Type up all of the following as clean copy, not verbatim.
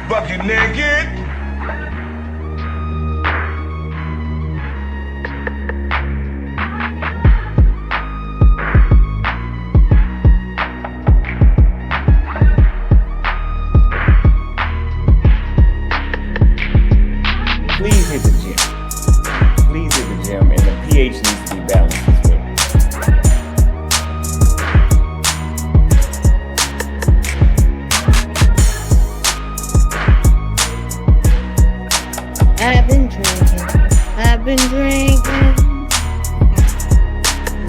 Bucket naked. Please hit the gym. Please hit the gym, and the pH needs to be balanced as well. I've been drinking.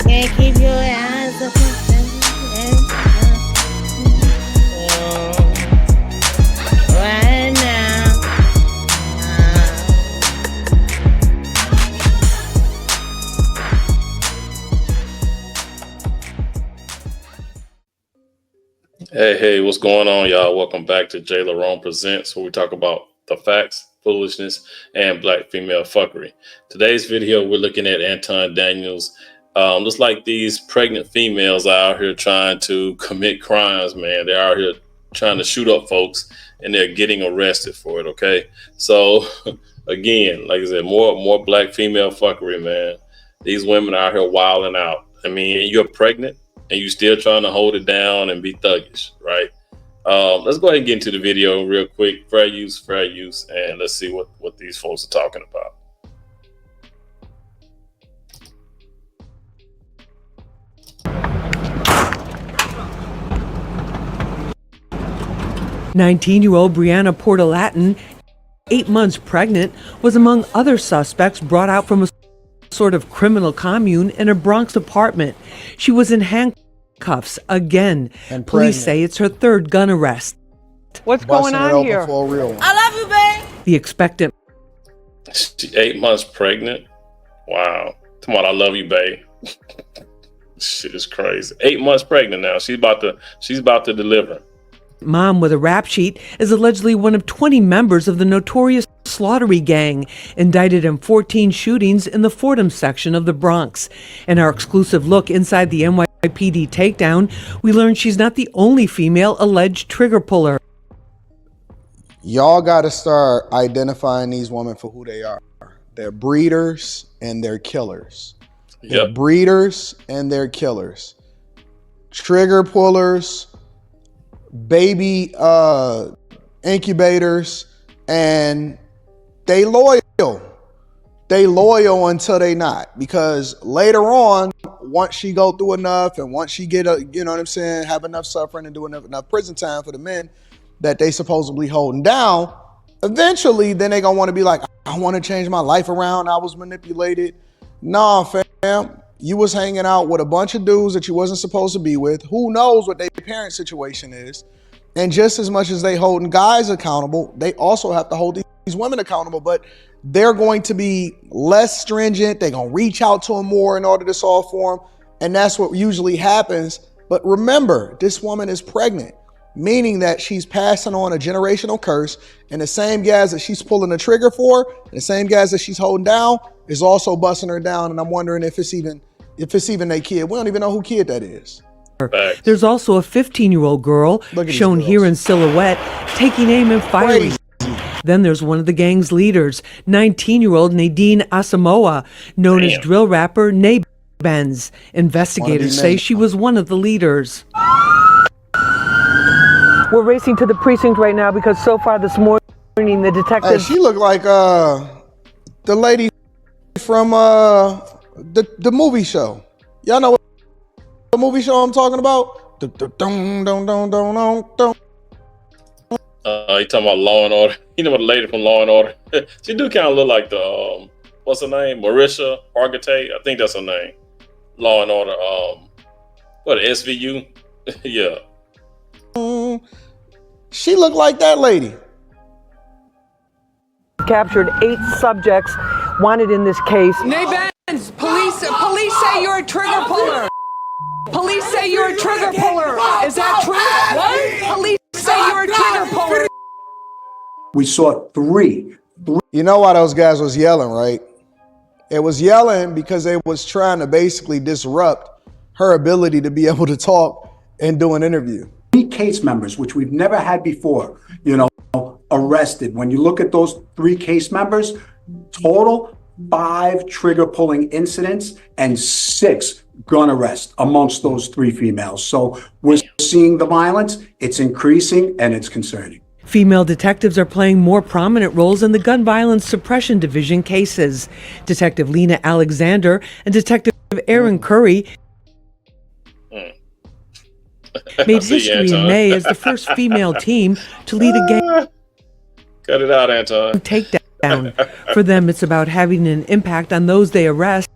Can't keep your eyes open. Right now. Hey, what's going on, y'all? Welcome back to JLerone Presents, where we talk about the facts, foolishness, and black female fuckery. Today's video, we're looking at Anton Daniels. Looks like these pregnant females are out here trying to commit crimes, man. They're out here trying to shoot up folks, and they're getting arrested for it, okay? So, again, like I said, more black female fuckery, man. These women are out here wilding out. I mean, you're pregnant, and you still trying to hold it down and be thuggish, right? Let's go ahead and get into the video real quick. Fair use, and let's see what these folks are talking about. "19-year-old Brianna Portalatin, 8 months pregnant, was among other suspects brought out from a sort of criminal commune in a Bronx apartment. She was in handcuffs again. And Police pregnant. say it's her third gun arrest. What's Busting it open for a real one. I love you, babe. The expectant She 8 months pregnant. Wow. Come on, I love you, babe. Shit is crazy. 8 months pregnant now. She's about to deliver. mom with a rap sheet is allegedly one of 20 members of the notorious Slaughtery Gang, indicted in 14 shootings in the Fordham section of the Bronx. In our exclusive look inside the NYPD takedown, we learn she's not the only female alleged trigger puller. Y'all got to start identifying these women for who they are. They're breeders and they're killers. They're breeders and they're killers. Trigger pullers, baby incubators, and they loyal. They loyal until they not, because later on, once she go through enough and once she get you know what I'm saying, have enough suffering and do enough prison time for the men that they supposedly holding down, eventually then they gonna want to be like, I want to change my life around. I was manipulated. Nah, fam. You was hanging out with a bunch of dudes that you wasn't supposed to be with. Who knows what their parent situation is? And just as much as they holding guys accountable, they also have to hold these women accountable, but they're going to be less stringent. They're going to reach out to them more in order to solve for them. And that's what usually happens. But remember, this woman is pregnant, meaning that she's passing on a generational curse, and the same guys that she's pulling the trigger for, and the same guys that she's holding down, is also busting her down. And I'm wondering if it's even their kid. We don't even know who kid that is. There's also a 15-year-old girl shown here in silhouette taking aim and firing. Then there's one of the gang's leaders, 19-year-old Nadine Asamoah, known as drill rapper Nay Benz. Investigators say she was one of the leaders. We're racing to the precinct right now because so far this morning the detectives... Hey, she looked like the lady from the movie show. Y'all know what the movie show I'm talking about? You talking about Law and Order? You know what, the lady from Law and Order? She do kind of look like the what's her name? Marisha Hargitay. I think that's her name. Law and Order. What, SVU? Yeah. She looked like that lady. Captured 8 subjects wanted in this case. Nate Benz, police say you're a trigger puller. Police say you're a trigger puller. Is that true? What? Police say you're a trigger puller. We saw three. You know why those guys was yelling, right? It was yelling because they was trying to basically disrupt her ability to be able to talk and do an interview. 3 case members, which we've never had before, arrested. When you look at those 3 case members, total 5 trigger pulling incidents and 6 gun arrests amongst those 3 females. So we're seeing the violence, it's increasing, and it's concerning. Female detectives are playing more prominent roles in the gun violence suppression division cases. Detective Lena Alexander and Detective Aaron Curry made history in May as the first female team to lead a gang Cut it out, Anton. takedown. For them, it's about having an impact on those they arrest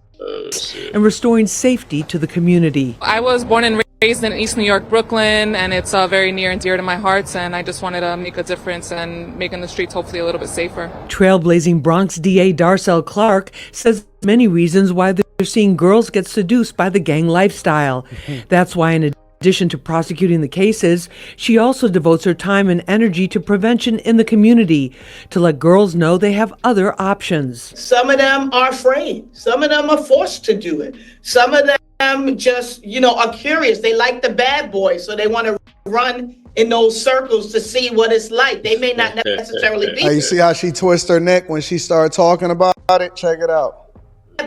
and restoring safety to the community. I was born and raised in East New York, Brooklyn, and it's very near and dear to my heart, and I just wanted to make a difference and making the streets hopefully a little bit safer. Trailblazing Bronx DA Darcel Clark says many reasons why they're seeing girls get seduced by the gang lifestyle. That's why, in addition to prosecuting the cases, she also devotes her time and energy to prevention in the community to let girls know they have other options. Some of them are afraid. Some of them are forced to do it. Some of them just, are curious. They like the bad boys, so they want to run in those circles to see what it's like. They may not necessarily be. Hey, you see how she twists her neck when she started talking about it? Check it out.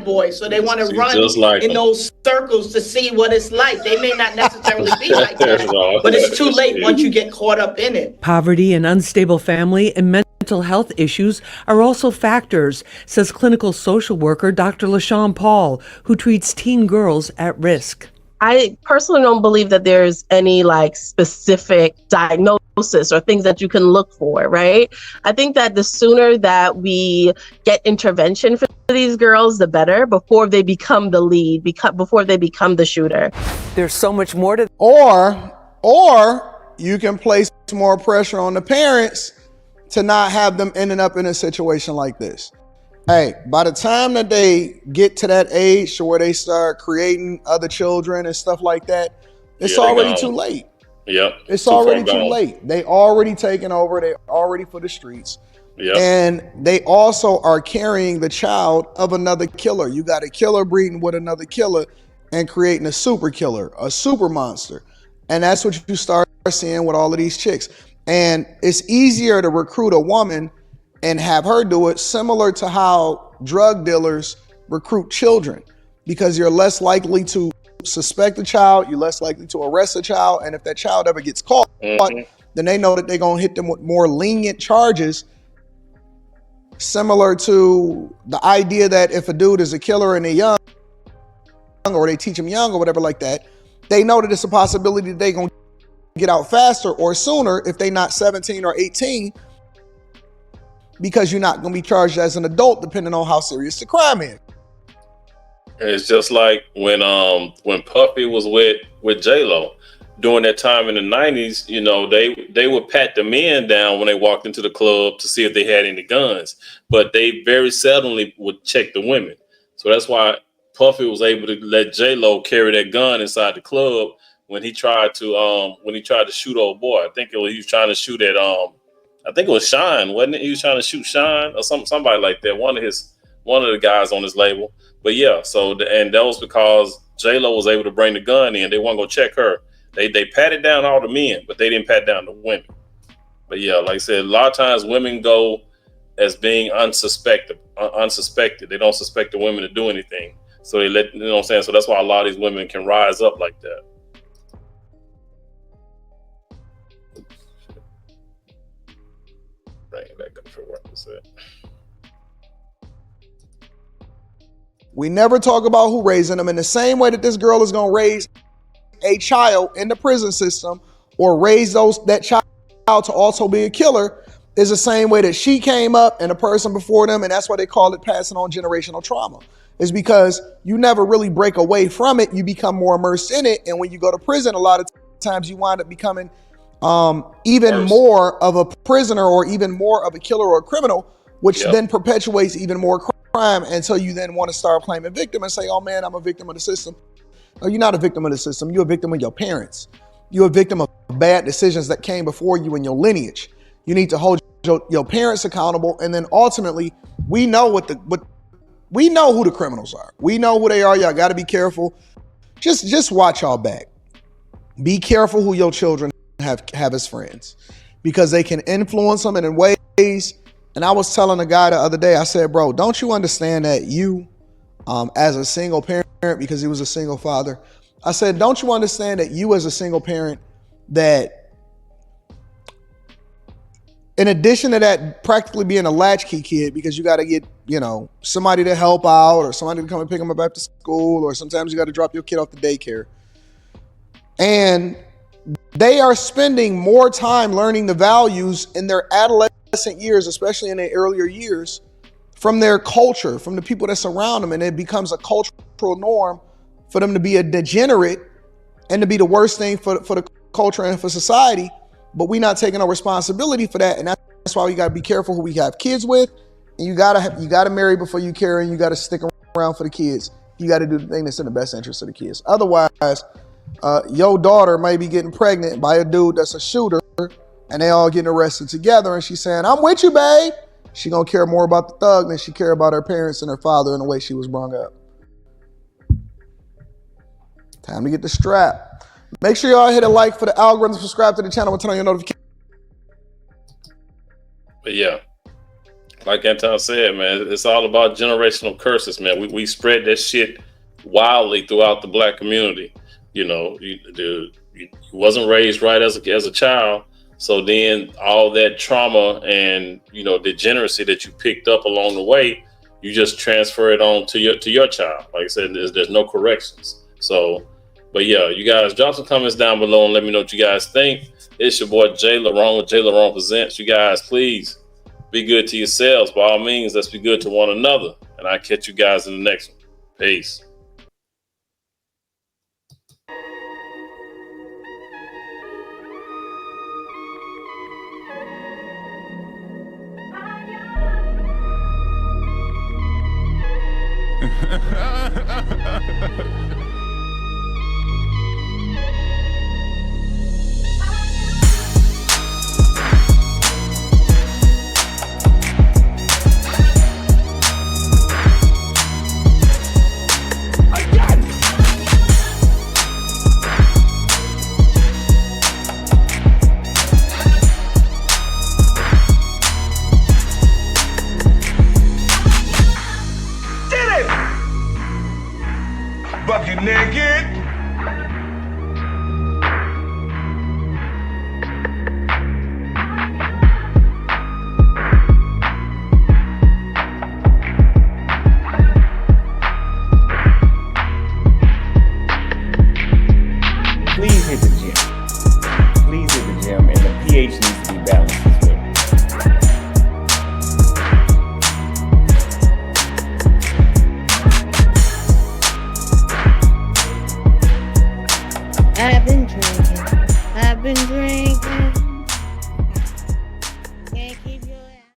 Boys, so they want to run like in those circles to see what it's like. They may not necessarily be like that, but it's too late once you get caught up in it. Poverty, and unstable family, and mental health issues are also factors, says clinical social worker Dr. LaShawn Paul, who treats teen girls at risk. I personally don't believe that there's any specific diagnosis or things that you can look for, right? I think that the sooner that we get intervention for these girls, the better, before they become the lead, before they become the shooter. There's so much more to Or you can place more pressure on the parents to not have them ending up in a situation like this. Hey, by the time that they get to that age to where they start creating other children and stuff like that, it's already too late. Yep. It's already too late. They already taken over. They already for the streets. Yep. And they also are carrying the child of another killer. You got a killer breeding with another killer and creating a super killer, a super monster. And that's what you start seeing with all of these chicks. And it's easier to recruit a woman and have her do it, similar to how drug dealers recruit children, because you're less likely to suspect a child, you're less likely to arrest a child, and if that child ever gets caught, then they know that they're gonna hit them with more lenient charges, similar to the idea that if a dude is a killer and they're young, or they teach them young or whatever like that, they know that it's a possibility that they're gonna get out faster or sooner if they're not 17 or 18, because you're not going to be charged as an adult depending on how serious the crime is. It's just like when Puffy was with J-Lo during that time in the 90s, they would pat the men down when they walked into the club to see if they had any guns, but they very seldomly would check the women. So that's why Puffy was able to let J-Lo carry that gun inside the club when he tried to shoot old boy. I think he was trying to shoot at I think it was Shine, wasn't it? He was trying to shoot Shine or somebody like that. One of the guys on his label. But yeah, and that was because J-Lo was able to bring the gun in. They weren't gonna check her. They patted down all the men, but they didn't pat down the women. But yeah, like I said, a lot of times women go as being unsuspected. They don't suspect the women to do anything. So they let, what I'm saying? So that's why a lot of these women can rise up like that. Bring it back up for what I said. We never talk about who raising them, in the same way that this girl is going to raise a child in the prison system or raise that child to also be a killer, is the same way that she came up and the person before them, and that's why they call it passing on generational trauma, is because you never really break away from it. You become more immersed in it, and when you go to prison, a lot of times you wind up becoming even Worse. more of a prisoner or even more of a killer or a criminal, which Yep. then perpetuates even more crime. And so you then want to start claiming victim and say, oh man, I'm a victim of the system. No, you're not a victim of the system. You're a victim of your parents. You're a victim of bad decisions that came before you in your lineage. You need to hold your parents accountable. And then ultimately, we know we know who the criminals are. We know who they are. Y'all got to be careful. Just watch y'all back. Be careful who your children have as friends, because they can influence them in ways. And I was telling a guy the other day, I said, bro, don't you understand that you, as a single parent, because he was a single father, I said, don't you understand that you as a single parent, that in addition to that practically being a latchkey kid, because you got to get, somebody to help out or somebody to come and pick them up after school, or sometimes you got to drop your kid off to daycare. And they are spending more time learning the values in their adolescent years, especially in their earlier years, from their culture, from the people that surround them. And it becomes a cultural norm for them to be a degenerate and to be the worst thing for the culture and for society. But we're not taking no responsibility for that. And that's why we got to be careful who we have kids with. And you gotta marry before you carry, and you got to stick around for the kids. You got to do the thing that's in the best interest of the kids. Otherwise, your daughter might be getting pregnant by a dude that's a shooter, and they all getting arrested together, and she's saying, I'm with you, babe. She gonna care more about the thug than she care about her parents and her father and the way she was brought up. Time to get the strap. Make sure y'all hit a like for the algorithm, subscribe to the channel, and turn on your notifications. But yeah, like Anton said, man, it's all about generational curses, man. We spread that shit wildly throughout the black community. You wasn't raised right as a child, so then all that trauma and degeneracy that you picked up along the way, you just transfer it on to your child. Like I said, there's no corrections. So, but yeah, you guys drop some comments down below and let me know what you guys think. It's your boy JLerone with JLerone Presents. You guys, please be good to yourselves. By all means, let's be good to one another. And I'll catch you guys in the next one. Peace. Ha ha ha ha!